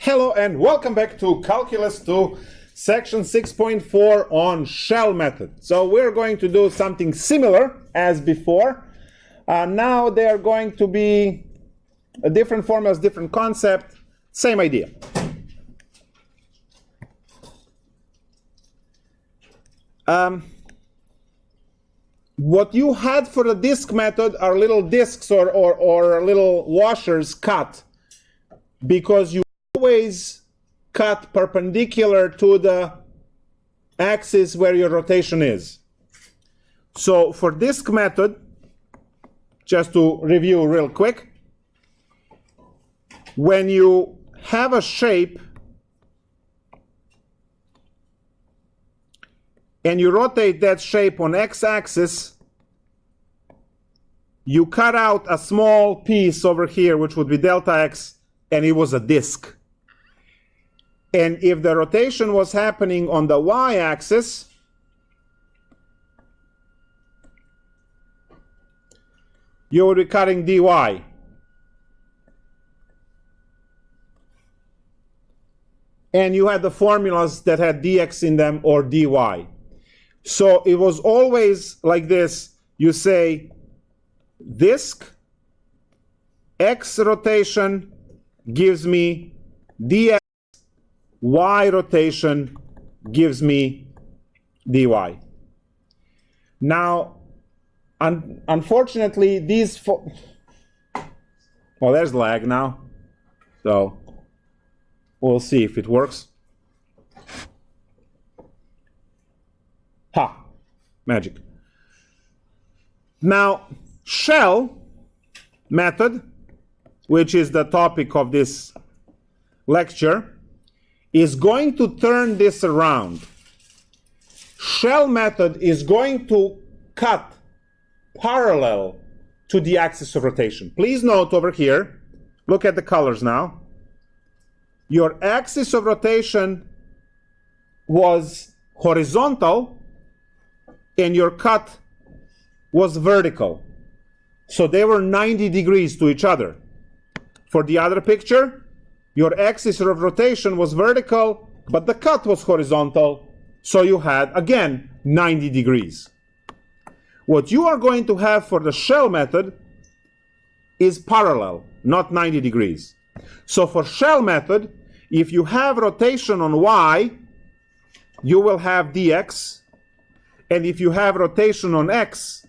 Hello and welcome back to Calculus 2, section 6.4 on shell method. So we're going to do something similar as before. Now they are going to be a different formulas, different concept, same idea. What you had for the disk method are little disks or little washers cut, because you always cut perpendicular to the axis where your rotation is. So for disk method, just to review real quick, when you have a shape and you rotate that shape on x-axis, you cut out a small piece over here, which would be delta x, and it was a disk. And if the rotation was happening on the y-axis, you would be cutting dy. And you had the formulas that had dx in them or dy. So it was always like this. You say disk, x rotation gives me dx, y rotation gives me dy. Now, unfortunately, these well, there's lag now, so we'll see if it works. Ha! Magic. Now, shell method, which is the topic of this lecture, is going to turn this around. Shell method is going to cut parallel to the axis of rotation. Please note over here, look at the colors now. Your axis of rotation was horizontal and your cut was vertical. So they were 90 degrees to each other. For the other picture, your axis of rotation was vertical, but the cut was horizontal, so you had, again, 90 degrees. What you are going to have for the shell method is parallel, not 90 degrees. So for shell method, if you have rotation on y, you will have dx, and if you have rotation on x,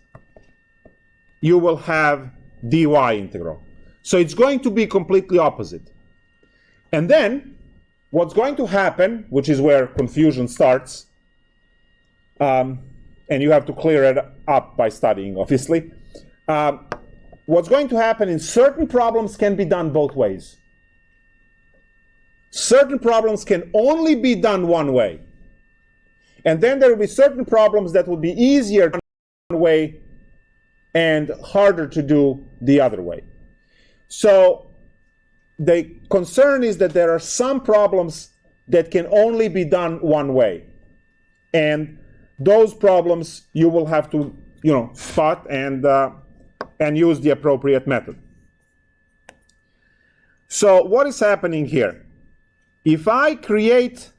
you will have dy integral. So it's going to be completely opposite. And then, what's going to happen, which is where confusion starts, and you have to clear it up by studying, obviously. What's going to happen in certain problems can be done both ways. Certain problems can only be done one way. And then there will be certain problems that will be easier to do one way and harder to do the other way. So the concern is that there are some problems that can only be done one way. And those problems you will have to, spot and use the appropriate method. So what is happening here? If I create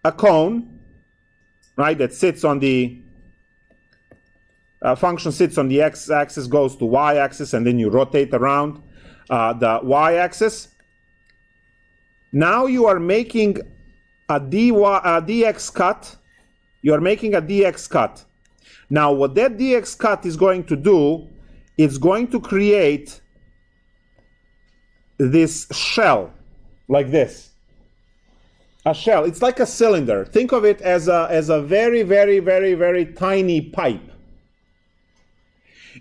a cone, right, that sits on the function sits on the x-axis, goes to y-axis, and then you rotate around the y-axis. Now you are making a dx cut. You are making a dx cut. Now what that dx cut is going to do, it's going to create this shell, like this. A shell. It's like a cylinder. Think of it as a very, very, very, very tiny pipe.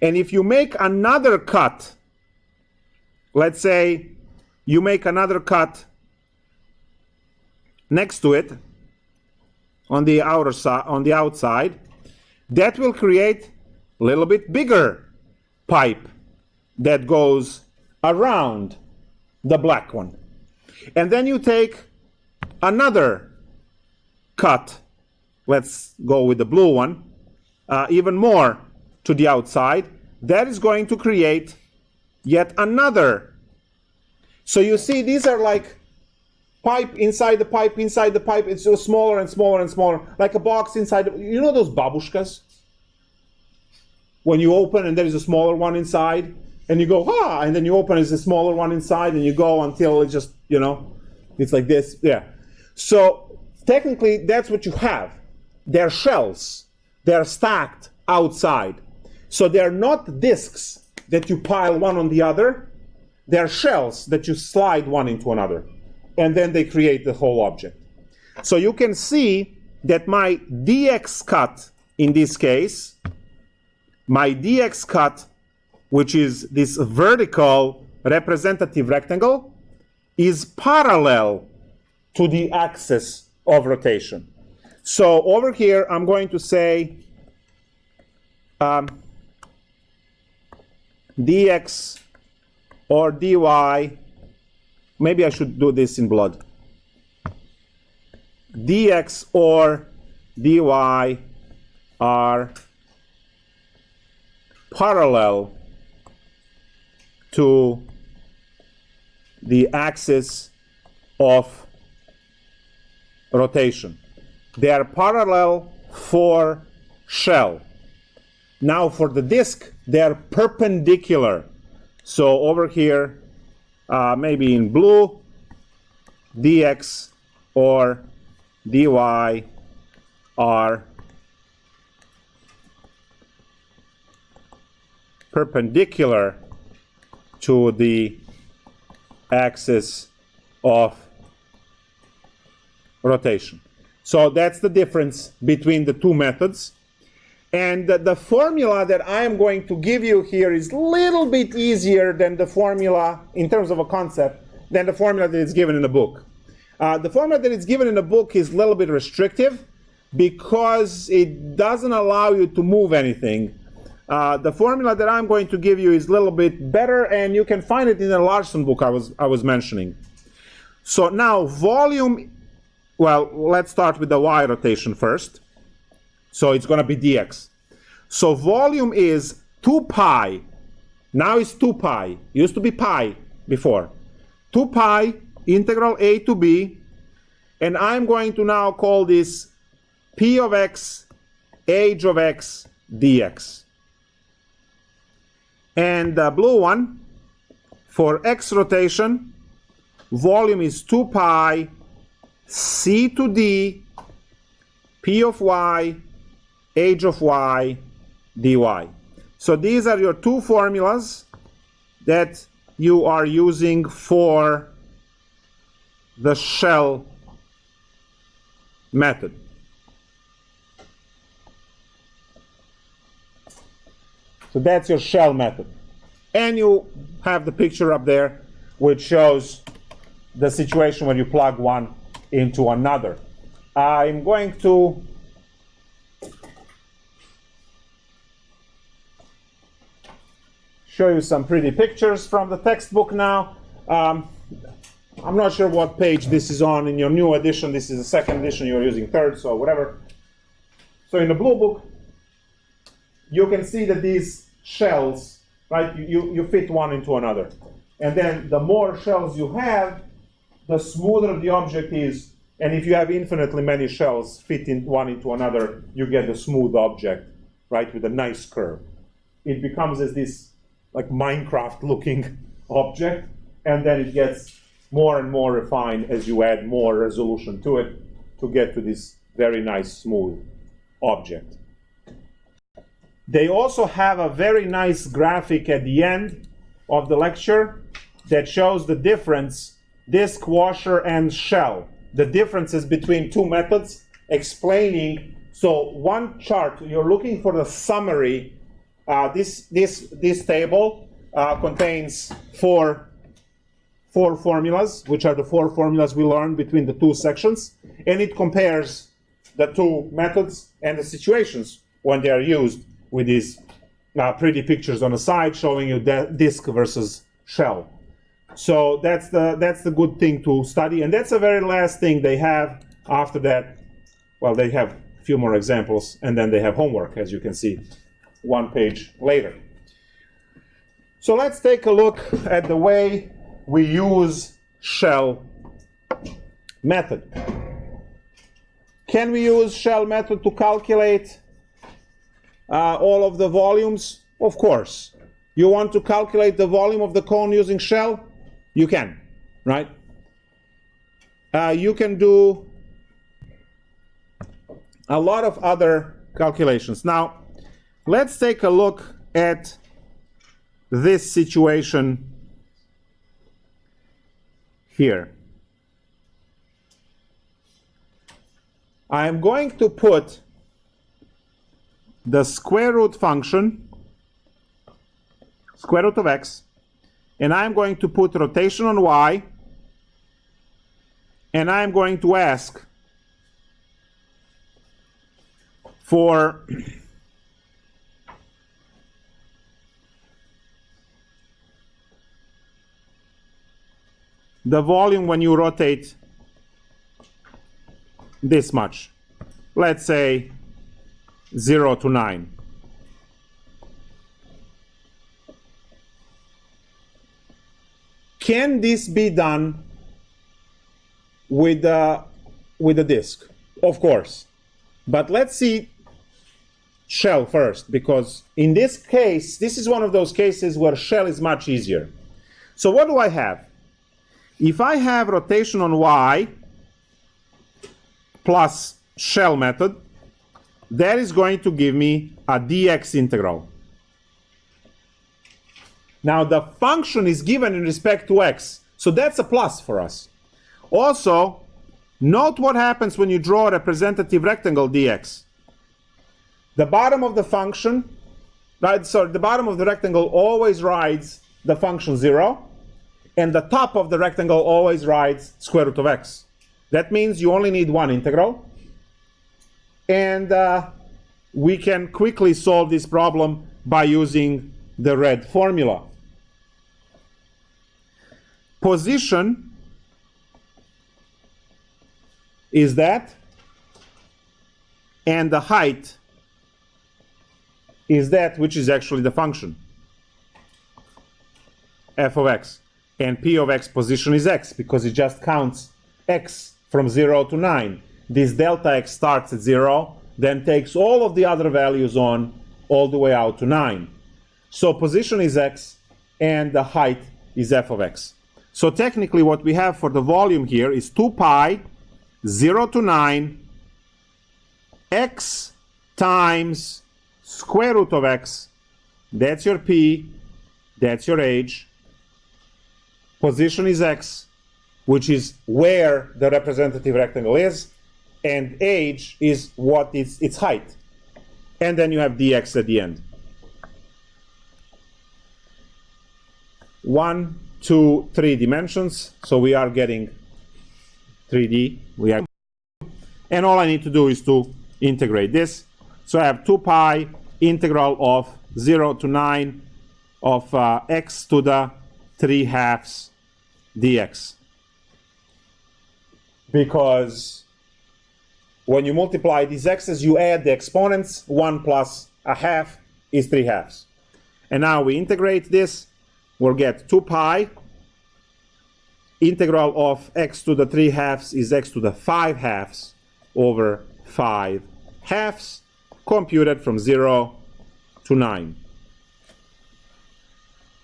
And if you make another cut, let's say you make another cut next to it on the outer side, on the outside, that will create a little bit bigger pipe that goes around the black one. And then you take another cut, let's go with the blue one, even more to the outside. That is going to create yet another So you see, these are like pipe inside the pipe, inside the pipe. It's so smaller and smaller and smaller, like a box inside. You know those babushkas? When you open and there is a smaller one inside, and you go, ah, and then you open, there's a smaller one inside, and you go until it just, you know, it's like this. Yeah. So technically, that's what you have. They're shells. They're stacked outside. So they're not disks that you pile one on the other. They're shells that you slide one into another. And then they create the whole object. So you can see that my dx cut, in this case, my dx cut, which is this vertical representative rectangle, is parallel to the axis of rotation. So over here, I'm going to say dx or dy, maybe I should do this in blood. Dx or dy are parallel to the axis of rotation. They are parallel for shell. Now for the disk, they are perpendicular. So over here, maybe in blue, dx or dy are perpendicular to the axis of rotation. So that's the difference between the two methods. And the formula that I am going to give you here is a little bit easier than the formula, in terms of a concept, than the formula that is given in the book. The formula that is given in the book is a little bit restrictive because it doesn't allow you to move anything. The formula that I'm going to give you is a little bit better, and you can find it in the Larson book I was mentioning. So now volume, well, let's start with the y rotation first. So it's going to be dx. So volume is 2 pi. Now it's 2 pi. It used to be pi before. 2 pi integral a to b. And I'm going to now call this p of x, h of x, dx. And the blue one, for x rotation, volume is 2 pi c to d, p of y, h of y, dy. So these are your two formulas that you are using for the shell method. So that's your shell method. And you have the picture up there which shows the situation when you plug one into another. I'm going to show you some pretty pictures from the textbook now. I'm not sure what page this is on in your new edition. This is the second edition, you're using third, so whatever. So in the blue book, you can see that these shells, right, you fit one into another. And then the more shells you have, the smoother the object is. And if you have infinitely many shells fitting one into another, you get a smooth object, right, with a nice curve. It becomes as this like Minecraft-looking object, and then it gets more and more refined as you add more resolution to it to get to this very nice, smooth object. They also have a very nice graphic at the end of the lecture that shows the difference, disk, washer, and shell. The differences between two methods, explaining. So one chart, you're looking for the summary. This table contains four formulas, which are the 4 formulas we learned between the two sections, and it compares the two methods and the situations when they are used with these pretty pictures on the side showing you the disk versus shell. So that's the good thing to study, and that's the very last thing they have. After that, well, they have a few more examples, and then they have homework, as you can see, 1 page later. So let's take a look at the way we use shell method. Can we use shell method to calculate all of the volumes? Of course. You want to calculate the volume of the cone using shell? You can, right? You can do a lot of other calculations. Now, let's take a look at this situation here. I'm going to put the square root function, square root of x, and I'm going to put rotation on y, and I'm going to ask for the volume when you rotate this much. Let's say 0 to 9. Can this be done with a disk? Of course. But let's see shell first, because in this case, this is one of those cases where shell is much easier. So what do I have? If I have rotation on y plus shell method, that is going to give me a dx integral. Now the function is given in respect to x, so that's a plus for us. Also, note what happens when you draw a representative rectangle dx. The bottom of the function, right, so the bottom of the rectangle always writes the function 0, and the top of the rectangle always writes square root of x. That means you only need one integral. And we can quickly solve this problem by using the red formula. Position is that, and the height is that, which is actually the function, f of x. And p of x position is x, because it just counts x from 0 to 9. This delta x starts at 0, then takes all of the other values on all the way out to 9. So position is x, and the height is f of x. So technically what we have for the volume here is 2 pi 0 to 9 x times square root of x. That's your p, that's your h. Position is x, which is where the representative rectangle is, and h is what is its height. And then you have dx at the end. 1, 2, 3 dimensions, so we are getting 3D. And all I need to do is to integrate this. So I have 2 pi integral of 0 to 9 of x to the 3/2 dx. Because when you multiply these x's, you add the exponents. 1 plus a half is 3/2. And now we integrate this. We'll get 2 pi. Integral of x to the 3/2 is x to the 5/2 over 5/2, computed from 0 to 9.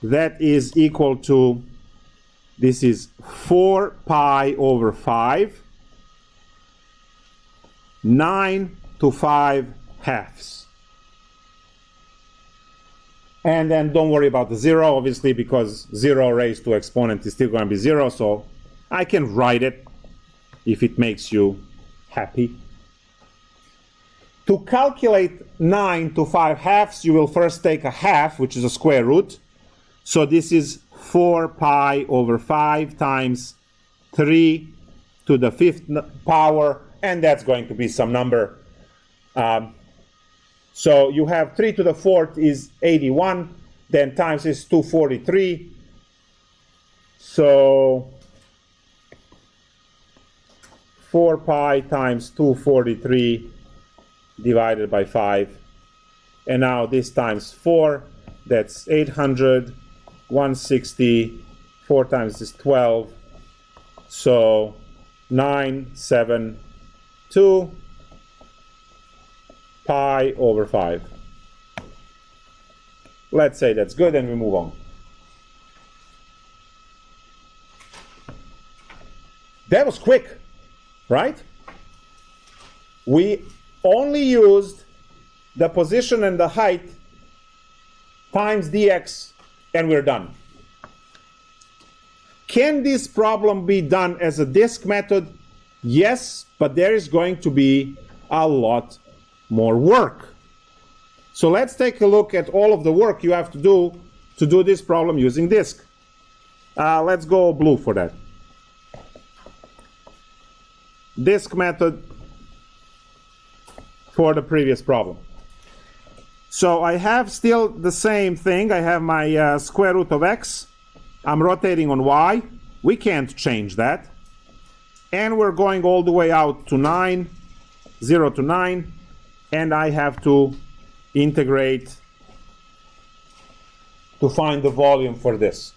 That is equal to, this is 4 pi over 5, 9 to 5/2. And then don't worry about the 0, obviously, because 0 raised to exponent is still going to be 0, so I can write it if it makes you happy. To calculate 9 to 5/2, you will first take a half, which is a square root. So this is 4 pi over 5 times 3 to the 5th power, and that's going to be some number. So you have 3 to the 4th is 81, then times is 243. So 4 pi times 243 divided by 5. And now this times 4, that's 800, 160, 4 times is 12. So 9, 7, 2 pi over 5. Let's say that's good, and we move on. That was quick, right? We only used the position and the height times dx, and we're done. Can this problem be done as a disk method? Yes, but there is going to be a lot more work. So let's take a look at all of the work you have to do this problem using disk. Let's go blue for that. Disk method for the previous problem. So I have still the same thing. I have my square root of x. I'm rotating on y. We can't change that. And we're going all the way out to 9, 0 to 9. And I have to integrate to find the volume for this.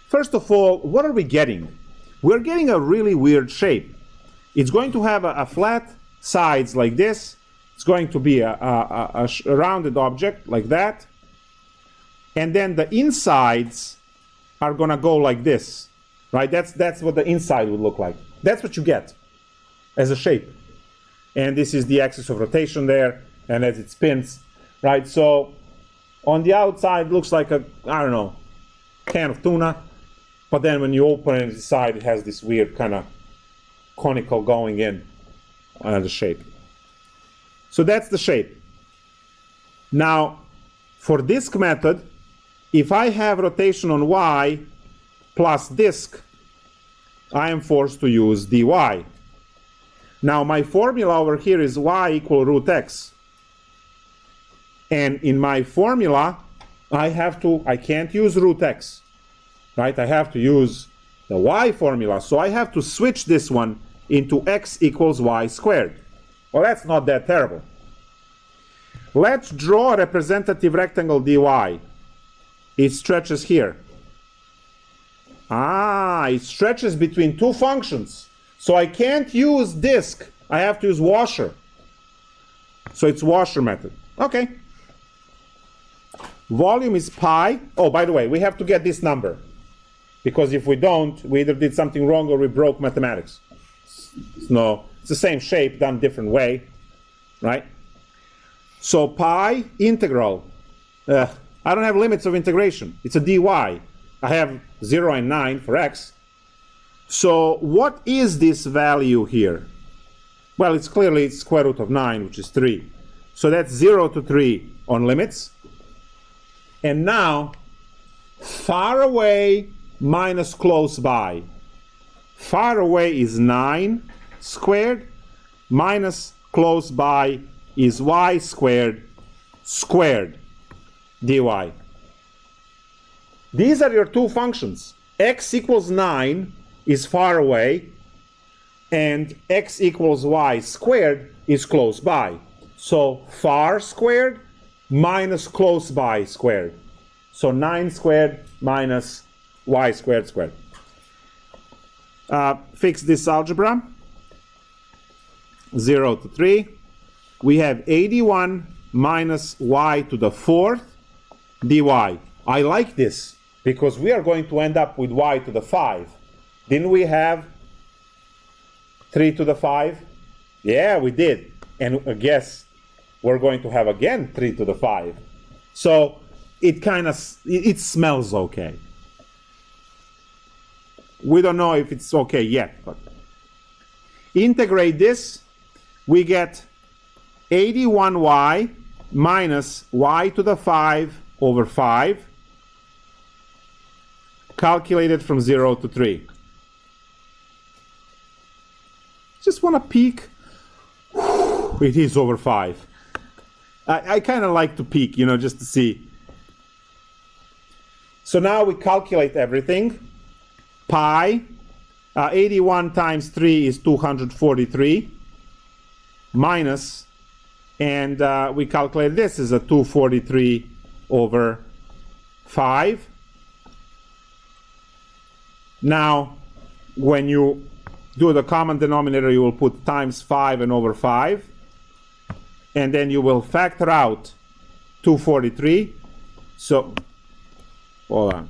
First of all, what are we getting? We're getting a really weird shape. It's going to have a flat sides like this. It's going to be a rounded object like that. And then the insides are going to go like this, right? That's what the inside would look like. That's what you get as a shape. And this is the axis of rotation there, and as it spins, right? So on the outside, it looks like a, I don't know, can of tuna. But then when you open it inside, it has this weird kind of conical going in on the shape. So that's the shape. Now, for disk method, if I have rotation on y plus disk, I am forced to use dy. Now my formula over here is y equal root x. And in my formula, I can't use root x, right? I have to use the y formula. So I have to switch this one into x equals y squared. Well, that's not that terrible. Let's draw a representative rectangle dy. It stretches here. It stretches between two functions. So I can't use disk. I have to use washer. So it's washer method. Okay. Volume is pi. Oh, by the way, we have to get this number. Because if we don't, we either did something wrong or we broke mathematics. No, it's the same shape, done different way. Right? So pi integral. I don't have limits of integration. It's a dy. I have 0 and 9 for x. So what is this value here? Well, it's clearly square root of 9, which is 3. So that's 0 to 3 on limits. And now, far away minus close by. Far away is 9 squared, minus close by is y squared, squared dy. These are your two functions. X equals 9 is far away, and x equals y squared is close by. So far squared minus close by squared. So 9 squared minus y squared squared. Fix this algebra. 0 to 3. We have 81 minus y to the 4th dy. I like this because we are going to end up with y to the 5. Didn't we have 3 to the 5? Yeah, we did. And I guess we're going to have again 3 to the 5. So it smells okay. We don't know if it's okay yet, but integrate this, we get 81y minus y to the 5 over 5, calculated from 0 to 3. Just want to peek. It is over 5. I kind of like to peek, just to see. So now we calculate everything. Pi, 81 times 3 is 243, minus, and we calculate this as a 243 over 5. Now, when you do the common denominator, you will put times 5 and over 5. And then you will factor out 243. So, hold on.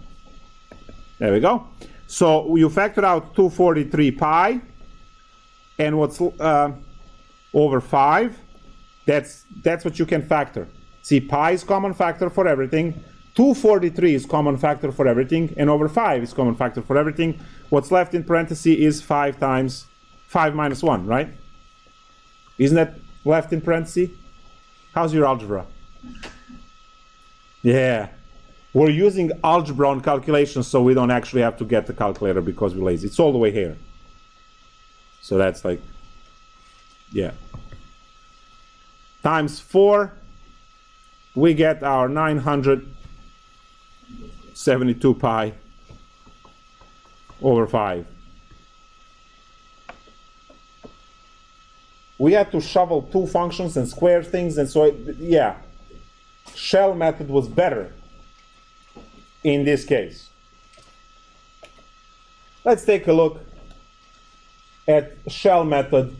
There we go. So you factor out 243 pi. And what's over 5, that's what you can factor. See, pi is common factor for everything. 243 is common factor for everything. And over 5 is common factor for everything. What's left in parentheses is 5 times 5 minus 1, right? Isn't that left in parentheses? How's your algebra? Yeah. We're using algebra on calculations, so we don't actually have to get the calculator because we're lazy. It's all the way here. So that's like, yeah. Times 4, we get our 972 pi over 5. We had to shovel 2 functions and square things, and so, yeah, shell method was better in this case. Let's take a look at shell method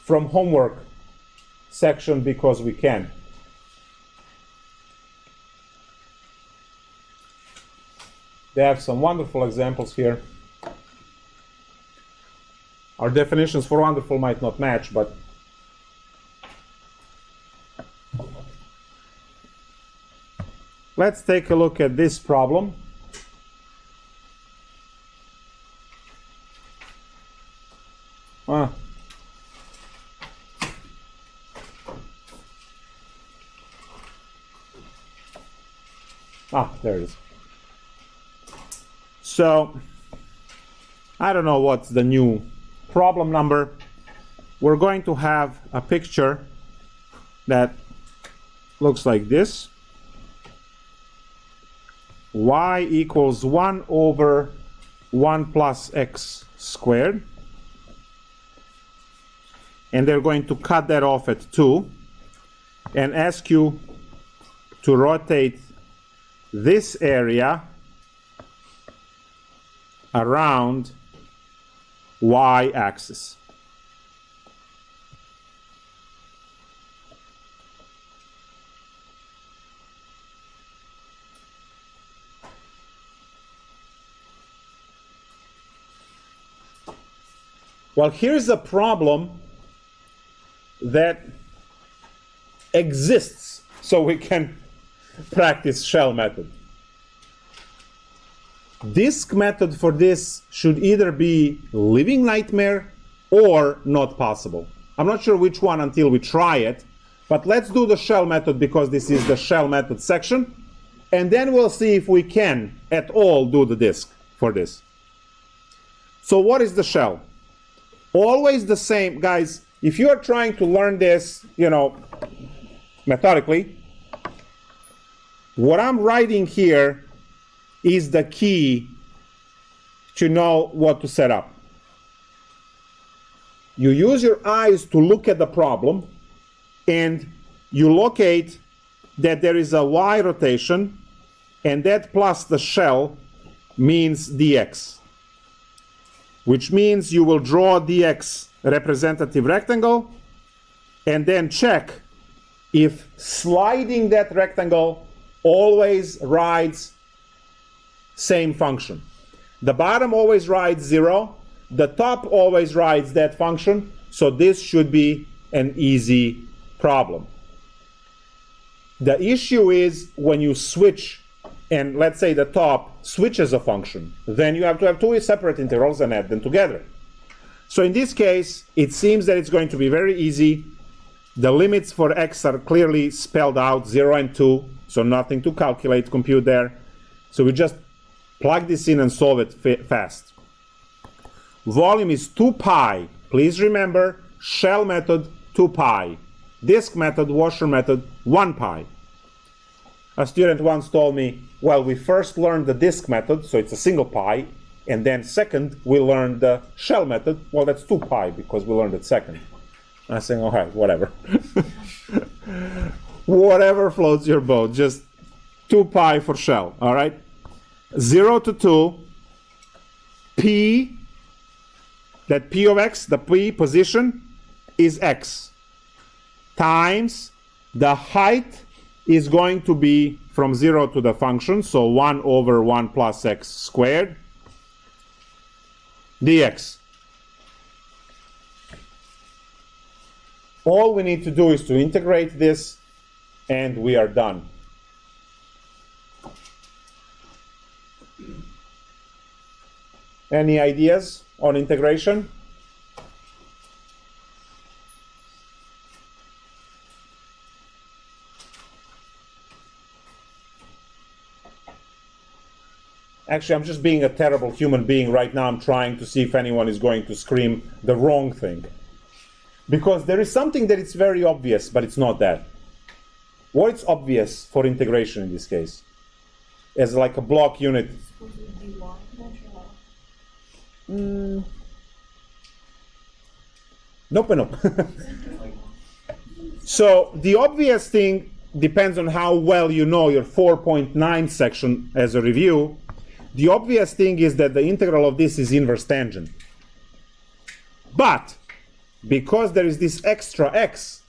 from homework section because we can. They have some wonderful examples here. Our definitions for wonderful might not match, but let's take a look at this problem. There it is. So, I don't know what's the new problem number. We're going to have a picture that looks like this. Y equals 1 over 1 plus x squared. And they're going to cut that off at 2 and ask you to rotate this area around y-axis. Well, here's a problem that exists so we can practice shell method. Disk method for this should either be living nightmare or not possible. I'm not sure which one until we try it, but let's do the shell method because this is the shell method section, and then we'll see if we can at all do the disk for this. So what is the shell? Always the same, guys. If you are trying to learn this, methodically, what I'm writing here is the key to know what to set up. You use your eyes to look at the problem, and you locate that there is a y rotation, and that plus the shell means dx, which means you will draw dx representative rectangle, and then check if sliding that rectangle always rides same function. The bottom always rides 0, the top always rides that function, so this should be an easy problem. The issue is when you switch, and let's say the top switches a function, then you have to have 2 separate integrals and add them together. So in this case, it seems that it's going to be very easy. The limits for x are clearly spelled out, 0 and 2, so nothing to calculate, compute there. So we just plug this in and solve it fast. Volume is 2 pi. Please remember, shell method, 2 pi. Disk method, washer method, 1 pi. A student once told me, well, we first learned the disk method, so it's a single pi, and then second, we learned the shell method. Well, that's 2 pi, because we learned it second. I'm saying, all right, whatever. Whatever floats your boat. Just 2 pi for shell, all right? 0 to 2, p, that p of x, the p position, is x, times the height is going to be from 0 to the function, so 1 over 1 plus x squared, dx. All we need to do is to integrate this, and we are done. Any ideas on integration? Actually, I'm just being a terrible human being right now. I'm trying to see if anyone is going to scream the wrong thing. Because there is something that is very obvious, but it's not that. What is obvious for integration in this case? As like a block unit. Nope, nope. So the obvious thing depends on how well you know your 4.9 section as a review. The obvious thing is that the integral of this is inverse tangent. But because there is this extra x,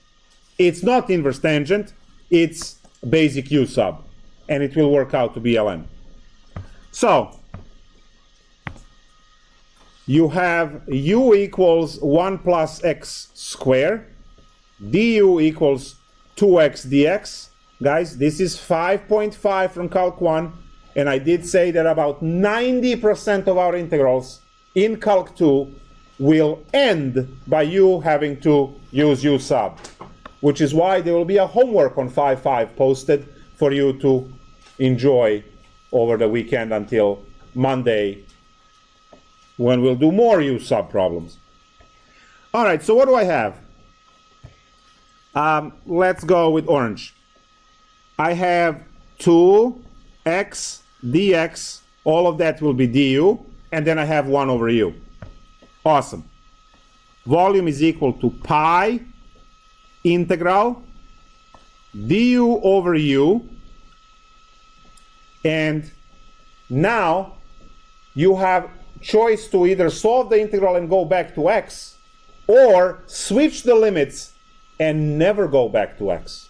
it's not inverse tangent, it's basic u sub, and it will work out to be ln. So you have u equals 1 plus x squared, du equals 2x dx. Guys, this is 5.5 from Calc 1, and I did say that about 90% of our integrals in Calc 2 will end by you having to use u sub, which is why there will be a homework on 5.5 posted for you to enjoy over the weekend until Monday, when we'll do more u sub problems. All right, so what do I have? Let's go with orange. I have 2x dx, all of that will be du, and then I have 1 over u. Awesome. Volume is equal to pi integral du over u, and now you have choice to either solve the integral and go back to x, or switch the limits and never go back to x.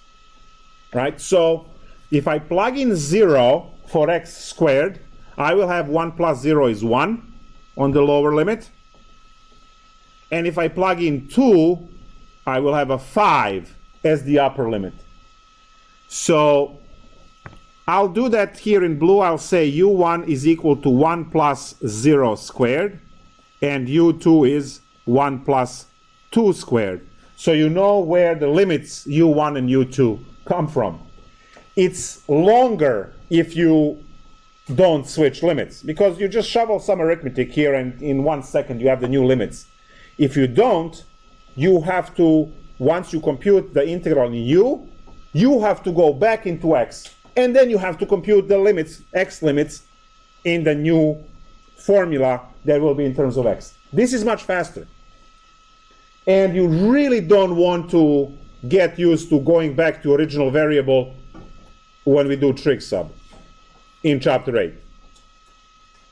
Right? So if I plug in 0 for x squared, I will have 1 plus 0 is 1 on the lower limit. And if I plug in 2, I will have a 5 as the upper limit. So I'll do that here in blue. I'll say u1 is equal to 1 plus 0 squared, and u2 is 1 plus 2 squared. So you know where the limits u1 and u2 come from. It's longer if you don't switch limits, because you just shovel some arithmetic here and in 1 second you have the new limits. If you don't, you have to, once you compute the integral in u, you have to go back into x, and then you have to compute the limits, x limits, in the new formula that will be in terms of x. This is much faster. And you really don't want to get used to going back to original variable when we do trig sub in chapter 8.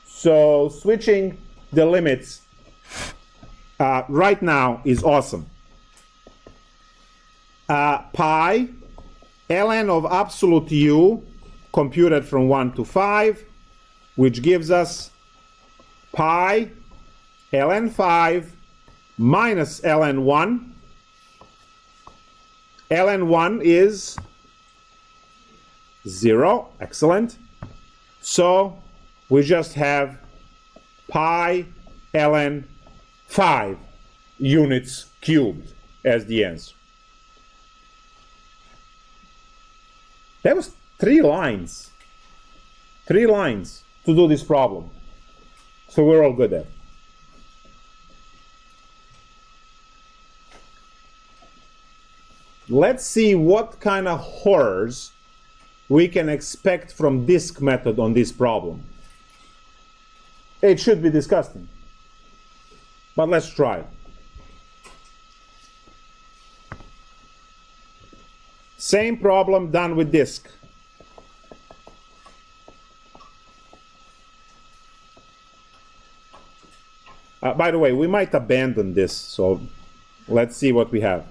So switching the limits right now is awesome. Pi ln of absolute u computed from 1 to 5, which gives us pi ln 5 minus ln 1. ln 1 is 0. Excellent. So we just have pi ln 5 units cubed as the answer. That was 3 lines. 3 lines to do this problem. So we're all good there. Let's see what kind of horrors we can expect from disk method on this problem. It should be disgusting, but let's try. Same problem done with disk. By the way, we might abandon this, so let's see what we have.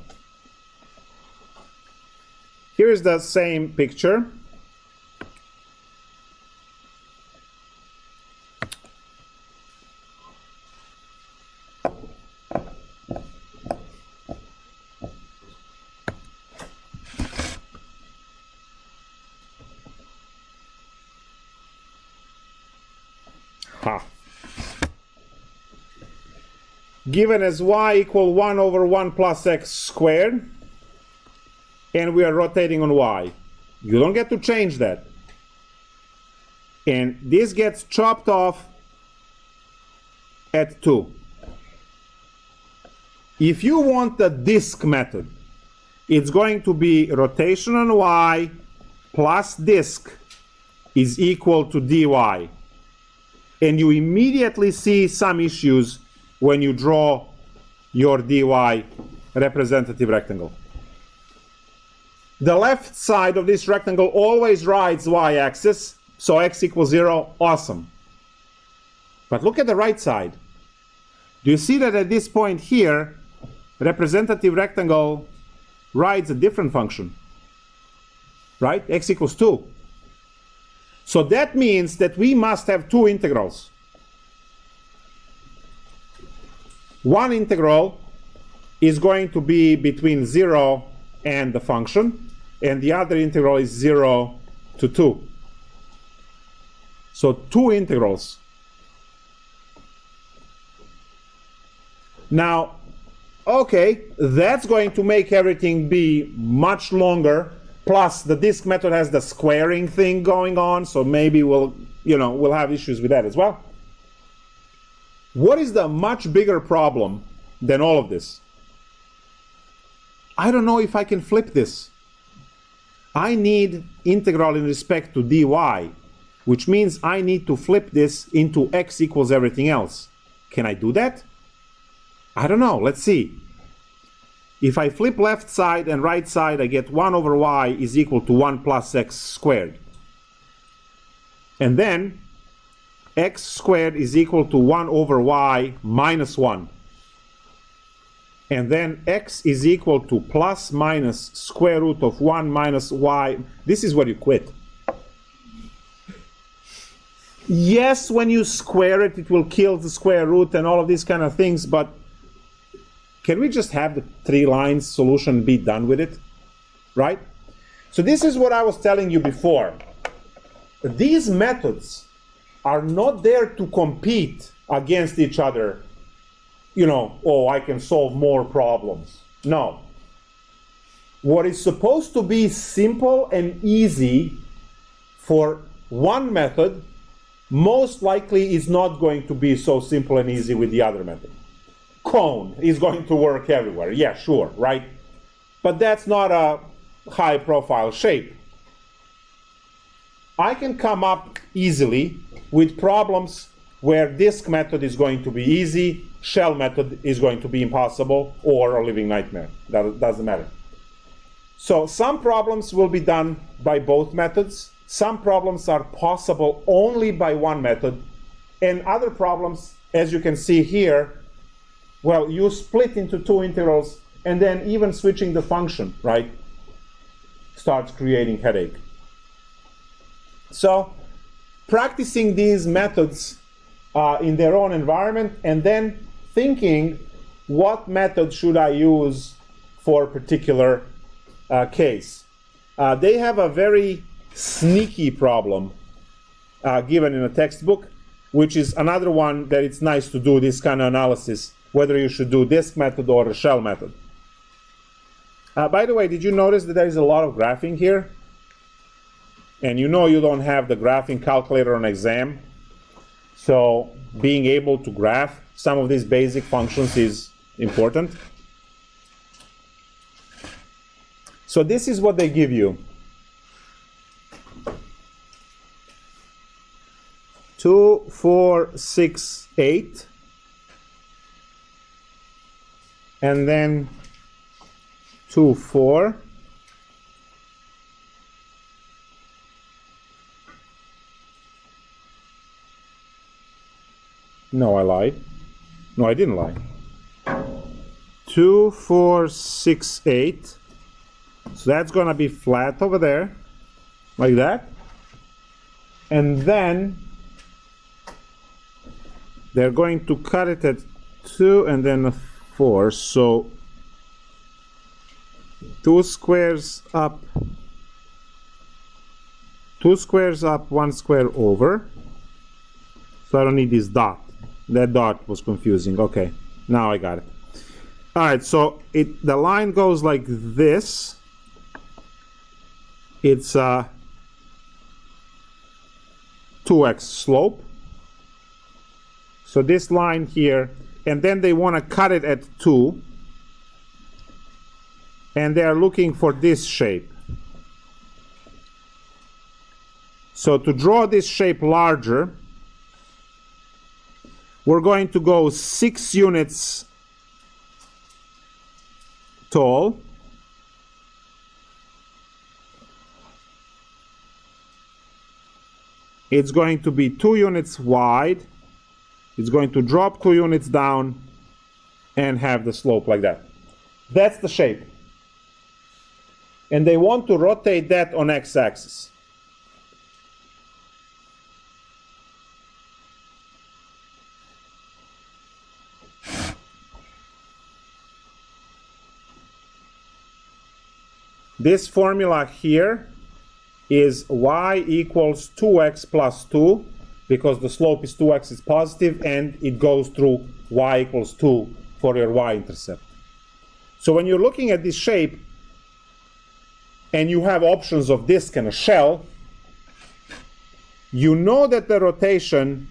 Here's the same picture. Given as y equal 1 over 1 plus x squared, and we are rotating on y. You don't get to change that. And this gets chopped off at 2. If you want the disk method, it's going to be rotation on y plus disk is equal to dy. And you immediately see some issues when you draw your dy representative rectangle. The left side of this rectangle always rides y-axis, so x equals 0, awesome. But look at the right side. Do you see that at this point here, representative rectangle rides a different function? Right? X equals 2. So that means that we must have two integrals. One integral is going to be between 0 and the function, and the other integral is 0 to 2. So two integrals. Now, okay, that's going to make everything be much longer. Plus, the disk method has the squaring thing going on, so maybe we'll have issues with that as well. What is the much bigger problem than all of this? I don't know if I can flip this. I need integral in respect to dy, which means I need to flip this into x equals everything else. Can I do that? I don't know. Let's see. If I flip left side and right side, I get 1 over y is equal to 1 plus x squared. And then x squared is equal to 1 over y minus 1. And then x is equal to plus minus square root of 1 minus y. This is where you quit. Yes, when you square it, it will kill the square root and all of these kind of things, but can we just have the 3 lines solution be done with it? Right? So this is what I was telling you before. These methods are not there to compete against each other. Oh, I can solve more problems. No. What is supposed to be simple and easy for one method, most likely is not going to be so simple and easy with the other method. Cone is going to work everywhere. Yeah, sure, right? But that's not a high-profile shape. I can come up easily with problems where disk method is going to be easy, shell method is going to be impossible, or a living nightmare. That doesn't matter. So some problems will be done by both methods. Some problems are possible only by one method. And other problems, as you can see here, well, you split into two integrals, and then even switching the function, right, starts creating headache. So practicing these methods in their own environment, and then thinking what method should I use for a particular case. They have a very sneaky problem given in a textbook, which is another one that it's nice to do this kind of analysis, whether you should do disk method or a shell method. By the way, did you notice that there is a lot of graphing here? And you don't have the graphing calculator on exam. So being able to graph some of these basic functions is important. So this is what they give you. 2, 4, 6, 8. And then 2, 4. No, I lied. No, I didn't lie. 2, 4, 6, 8. So that's going to be flat over there, like that. And then they're going to cut it at 2 and then a 4. So 2 squares up, 2 squares up, 1 square over. So I don't need this dot. That dot was confusing. Okay, now I got it. All right, so the line goes like this. It's a 2x slope. So this line here, and then they want to cut it at 2. And they are looking for this shape. So to draw this shape larger, we're going to go 6 units tall. It's going to be 2 units wide. It's going to drop 2 units down and have the slope like that. That's the shape. And they want to rotate that on x-axis. This formula here is y equals 2x plus 2, because the slope is 2x is positive, and it goes through y equals 2 for your y-intercept. So when you're looking at this shape, and you have options of disk and a shell, you know that the rotation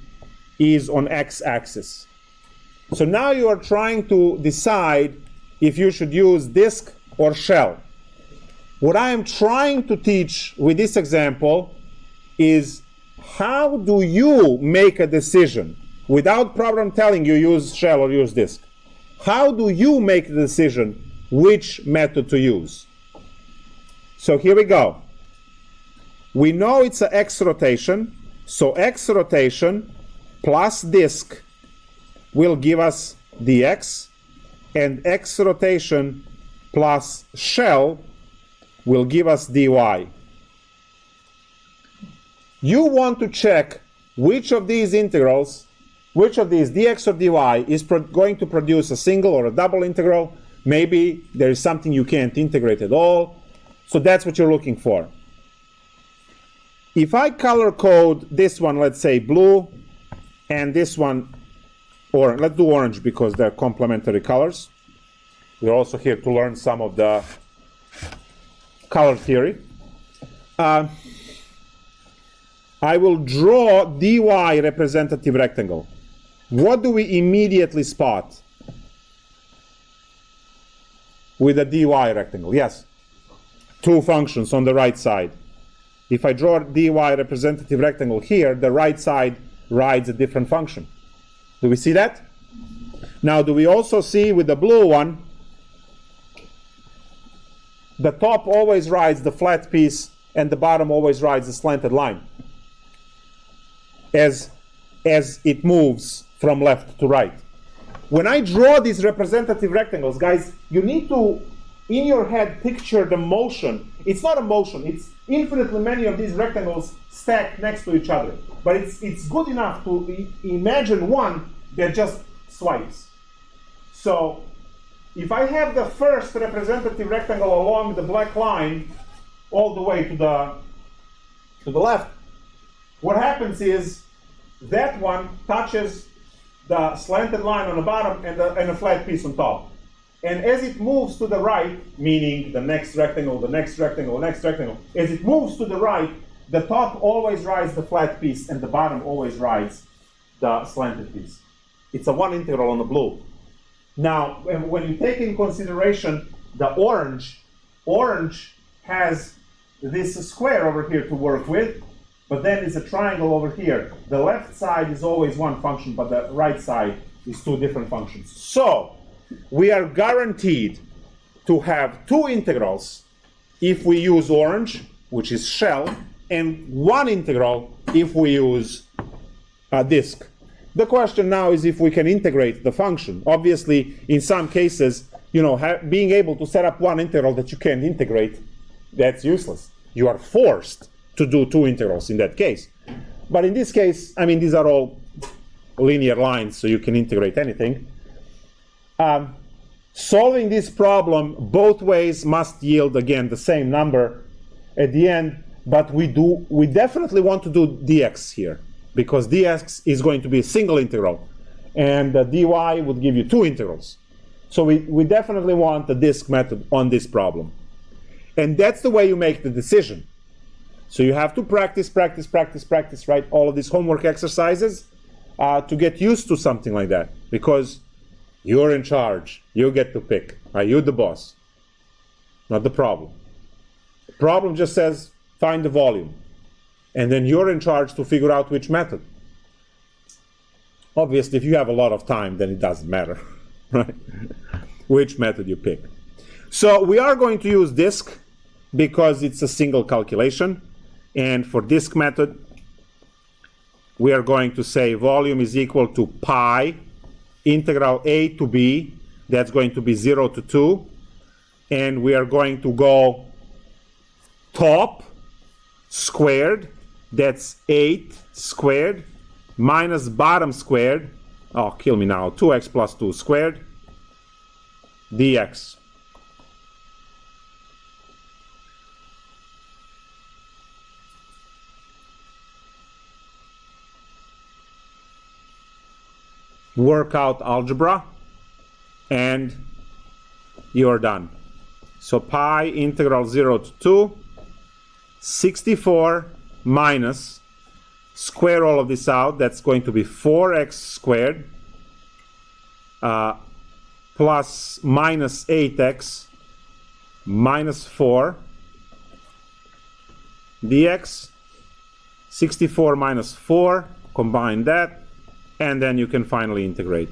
is on x-axis. So now you are trying to decide if you should use disk or shell. What I am trying to teach with this example is how do you make a decision without problem telling you use shell or use disk. How do you make the decision which method to use? So here we go. We know it's an x rotation, so x rotation plus disk will give us dx, and x rotation plus shell will give us dy. You want to check which of these integrals, which of these dx or dy is going to produce a single or a double integral. Maybe there is something you can't integrate at all. So that's what you're looking for. If I color code this one, let's say blue, and this one, or let's do orange because they're complementary colors. We're also here to learn some of the color theory. I will draw dy representative rectangle. What do we immediately spot with a dy rectangle? Yes, 2 functions on the right side. If I draw a dy representative rectangle here, the right side rides a different function. Do we see that? Now, do we also see with the blue one, the top always rides the flat piece and the bottom always rides the slanted line as it moves from left to right. When I draw these representative rectangles, guys, you need to, in your head, picture the motion. It's not a motion, it's infinitely many of these rectangles stacked next to each other. But it's good enough to imagine one that just swipes. So if I have the first representative rectangle along the black line all the way to the left, what happens is that one touches the slanted line on the bottom and a flat piece on top. And as it moves to the right, meaning the next rectangle, the next rectangle, the next rectangle, as it moves to the right, the top always rides the flat piece and the bottom always rides the slanted piece. It's a 1 integral on the blue. Now, when you take in consideration the orange has this square over here to work with, but then it's a triangle over here. The left side is always 1 function, but the right side is 2 different functions. So, we are guaranteed to have 2 integrals if we use orange, which is shell, and 1 integral if we use a disk. The question now is if we can integrate the function. Obviously, in some cases, being able to set up one integral that you can't integrate, that's useless. You are forced to do two integrals in that case. But in this case, these are all linear lines, so you can integrate anything. Solving this problem both ways must yield, again, the same number at the end, but we definitely want to do dx here, because dx is going to be a single integral, and the dy would give you two integrals. So we definitely want the disk method on this problem. And that's the way you make the decision. So you have to practice, right? All of these homework exercises to get used to something like that, because you're in charge. You get to pick. You're the boss, not the problem. The problem just says find the volume, and then you're in charge to figure out which method. Obviously, if you have a lot of time, then it doesn't matter, right? Which method you pick. So we are going to use disk because it's a single calculation. And for disk method, we are going to say volume is equal to pi integral a to b. That's going to be 0 to 2. And we are going to go top squared, that's 8 squared, minus bottom squared, oh, kill me now, 2x plus 2 squared, dx. Work out algebra, and you're done. So pi integral 0 to 2, 64 minus, square all of this out, that's going to be 4x squared, plus minus 8x minus 4 dx. 64 minus 4, combine that, and then you can finally integrate.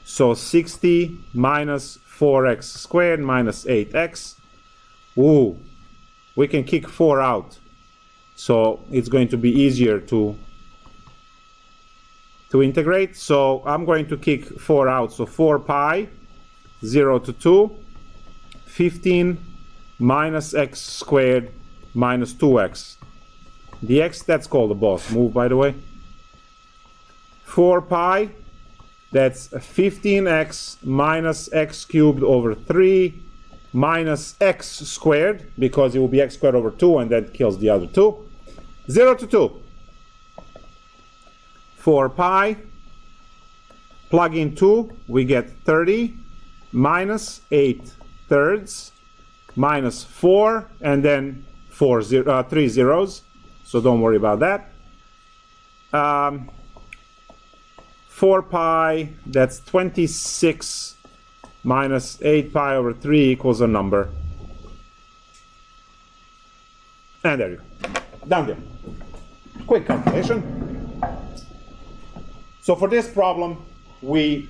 So 60 minus 4x squared minus 8x. Ooh, we can kick 4 out. So it's going to be easier to integrate. So I'm going to kick 4 out. So 4 pi, 0 to 2, 15 minus x squared minus 2x. dx, that's called the boss move, by the way. 4 pi, that's 15x minus x cubed over 3 minus x squared, because it will be x squared over 2, and that kills the other 2. 0 to 2. 4 pi, plug in 2, we get 30 minus 8 thirds minus 4, and then 3 zeros, so don't worry about that. 4 pi, that's 26 minus 8 pi over 3 equals a number. And there you go. Done deal. Quick calculation. So for this problem, we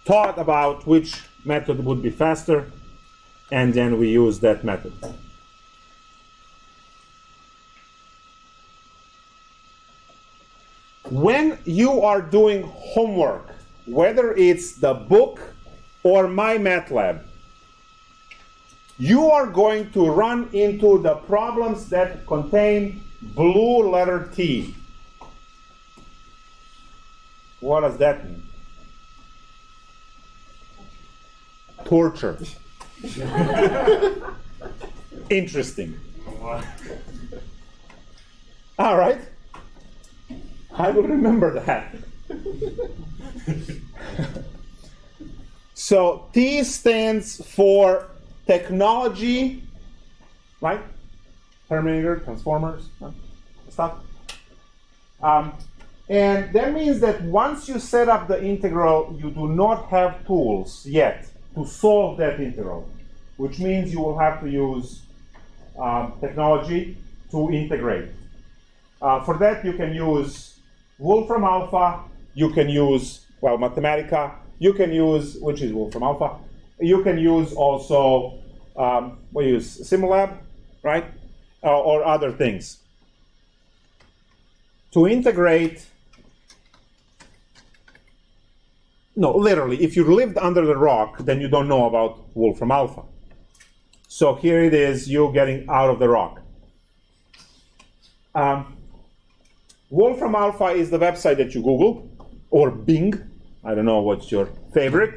thought about which method would be faster, and then we use that method. When you are doing homework, whether it's the book or MyMathLab, you are going to run into the problems that contain blue letter T. What does that mean? Torture. Interesting. All right. I will remember that. So T stands for technology, right? Terminator, transformers, stuff. And that means that once you set up the integral, you do not have tools yet to solve that integral, which means you will have to use technology to integrate. For that, you can use Wolfram Alpha, you can use, well, Mathematica, you can use, which is Wolfram Alpha, you can use also, we use Simulab, right? Or other things. To integrate No, literally, if you lived under the rock, then you don't know about Wolfram Alpha. So here it is, you getting out of the rock. Wolfram Alpha is the website that you Google, or Bing, I don't know what's your favorite,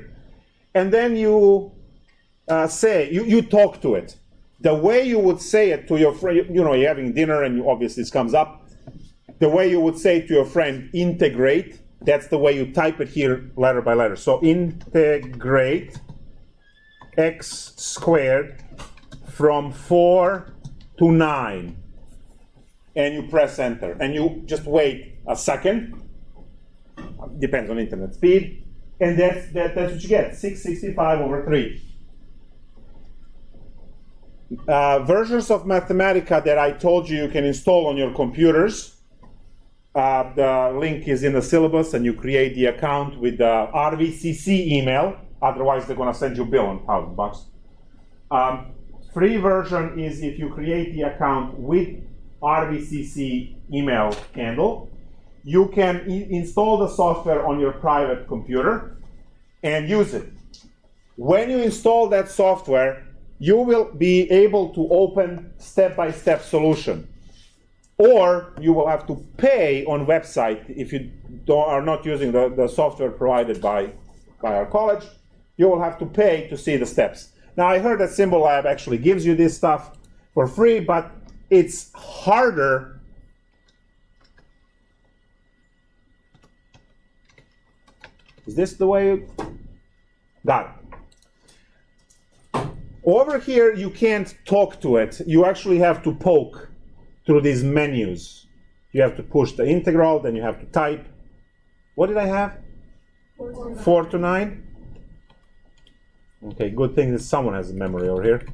and then you you talk to it. The way you would say it to your friend, you know, you're having dinner and obviously this comes up, the way you would say to your friend, integrate, that's the way you type it here letter by letter. So integrate x squared from 4 to 9. And you press enter. And you just wait a second. Depends on internet speed. And that's what you get, 665 over 3. Versions of Mathematica that I told you can install on your computers. The link is in the syllabus, and you create the account with the RVCC email. Otherwise, they're going to send you a bill on $1,000. Free version is if you create the account with RVCC email handle. You can install the software on your private computer and use it. When you install that software, you will be able to open step-by-step solution. Or you will have to pay on website if you are not using the software provided by our college. You will have to pay to see the steps. Now, I heard that Symbol Lab actually gives you this stuff for free, but it's harder. Is this the way? Got it. Over here, you can't talk to it. You actually have to poke through these menus. You have to push the integral, then you have to type. What did I have? 4 to 9? Okay, good thing that someone has a memory over here.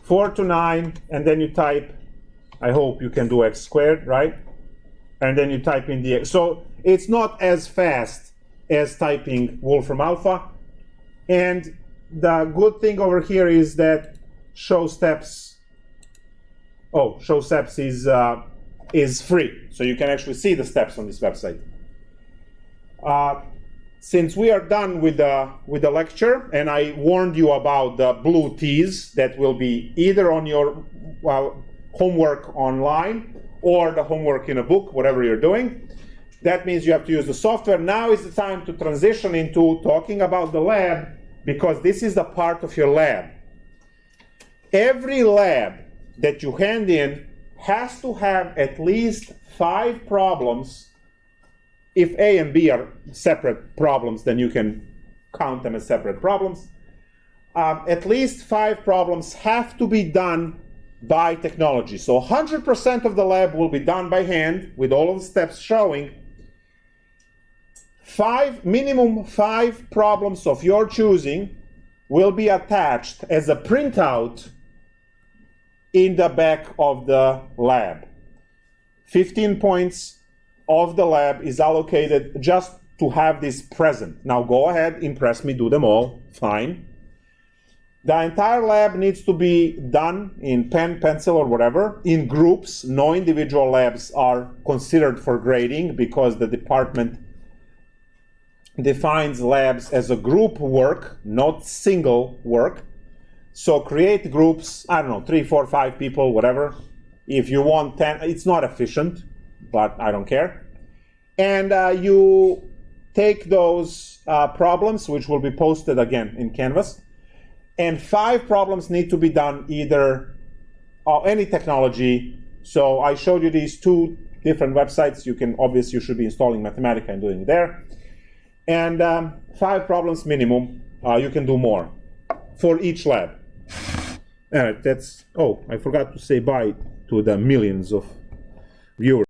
4 to 9, and then you type, I hope you can do x squared, right? And then you type in the x. So it's not as fast as typing Wolfram Alpha. And the good thing over here is that show steps is free. So you can actually see the steps on this website. Since we are done with the lecture, and I warned you about the blue T's that will be either on your homework online or the homework in a book, whatever you're doing, that means you have to use the software. Now is the time to transition into talking about the lab, because this is the part of your lab. Every lab that you hand in has to have at least 5 problems. If A and B are separate problems, then you can count them as separate problems. At least 5 problems have to be done by technology. So 100% of the lab will be done by hand with all of the steps showing. Minimum 5 problems of your choosing will be attached as a printout in the back of the lab. 15 points of the lab is allocated just to have this present. Now go ahead, impress me, do them all, fine. The entire lab needs to be done in pen, pencil, or whatever, in groups. No individual labs are considered for grading because the department defines labs as a group work, not single work. So create groups, I don't know, 3, 4, 5 people, whatever. If you want 10, it's not efficient, but I don't care. And you take those problems, which will be posted again in Canvas, and 5 problems need to be done either any technology. So I showed you these 2 different websites. You should be installing Mathematica and doing it there. And 5 problems minimum. You can do more for each lab. All right, I forgot to say bye to the millions of viewers.